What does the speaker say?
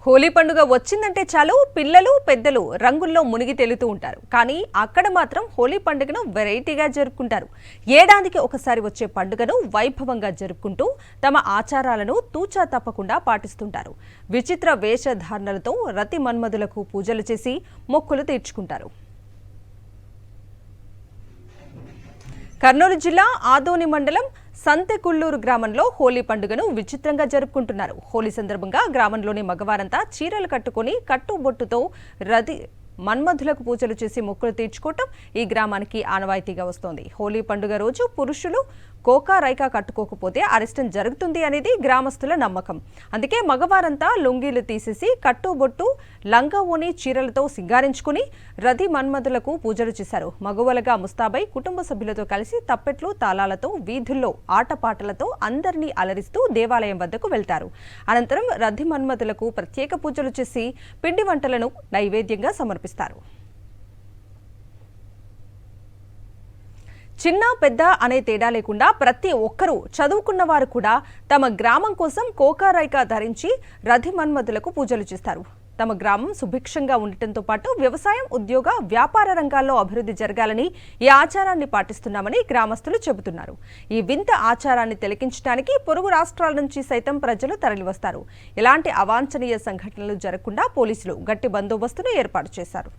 హోలీ పండుగ వచ్చిందంటే చాలు పిల్లలు పెద్దలు రంగుల్లో మునిగి తేలుతూ ఉంటారు. కానీ అక్కడ మాత్రం హోలీ పండుగను వెరైటీగా జరుపుకుంటారు. ఏడాదికి ఒకసారి వచ్చే పండుగను వైభవంగా జరుపుకుంటూ తమ ఆచారాలను తూచా తప్పకుండా పాటిస్తుంటారు. విచిత్ర వేషధారణలతో రతి మన్మధులకు పూజలు చేసి మొక్కులు తీర్చుకుంటారు. కర్నూలు జిల్లా ఆదోని మండలం సంతెకుళ్ళూరు గ్రామంలో హోలీ పండుగను విచిత్రంగా జరుపుకుంటున్నారు. హోలీ సందర్భంగా గ్రామంలోని మగవారంతా చీరలు కట్టుకుని కట్టుబొట్టుతో రతి మన్మధులకు పూజలు చేసి మొక్కులు తీర్చుకోవటం ఈ గ్రామానికి ఆనవాయితీగా వస్తోంది. హోలీ పండుగ రోజు పురుషులు కోకా రైకా కట్టుకోకపోతే అరెస్టం జరుగుతుంది అనేది గ్రామస్తుల నమ్మకం. అందుకే మగవారంతా లుంగీలు తీసేసి కట్టుబొట్టు లంగా ఓని చీరలతో సింగారించుకుని రతి మన్మధులకు పూజలు చేశారు. మగవలగా ముస్తాబై కుటుంబ సభ్యులతో కలిసి తప్పెట్లు తాళాలతో వీధుల్లో ఆటపాటలతో అందరినీ అలరిస్తూ దేవాలయం వద్దకు వెళ్తారు. అనంతరం రతి మన్మధులకు ప్రత్యేక పూజలు చేసి పిండి వంటలను నైవేద్యంగా సమర్పిస్తారు. చిన్న పెద్ద అనే తేడా లేకుండా ప్రతి ఒక్కరూ చదువుకున్న వారు కూడా తమ గ్రామం కోసం కోకా రైకా ధరించి రతి మన్మధులకు పూజలు చేస్తారు. తమ గ్రామం సుభిక్షంగా ఉండటంతో పాటు వ్యవసాయం, ఉద్యోగ, వ్యాపార రంగాల్లో అభివృద్ధి జరగాలని ఈ ఆచారాన్ని పాటిస్తున్నామని గ్రామస్తులు చెబుతున్నారు. ఈ వింత ఆచారాన్ని తిలకించడానికి పొరుగు రాష్ట్రాల నుంచి సైతం ప్రజలు తరలివస్తారు. ఇలాంటి అవాంఛనీయ సంఘటనలు జరగకుండా పోలీసులు గట్టి బందోబస్తును ఏర్పాటు చేశారు.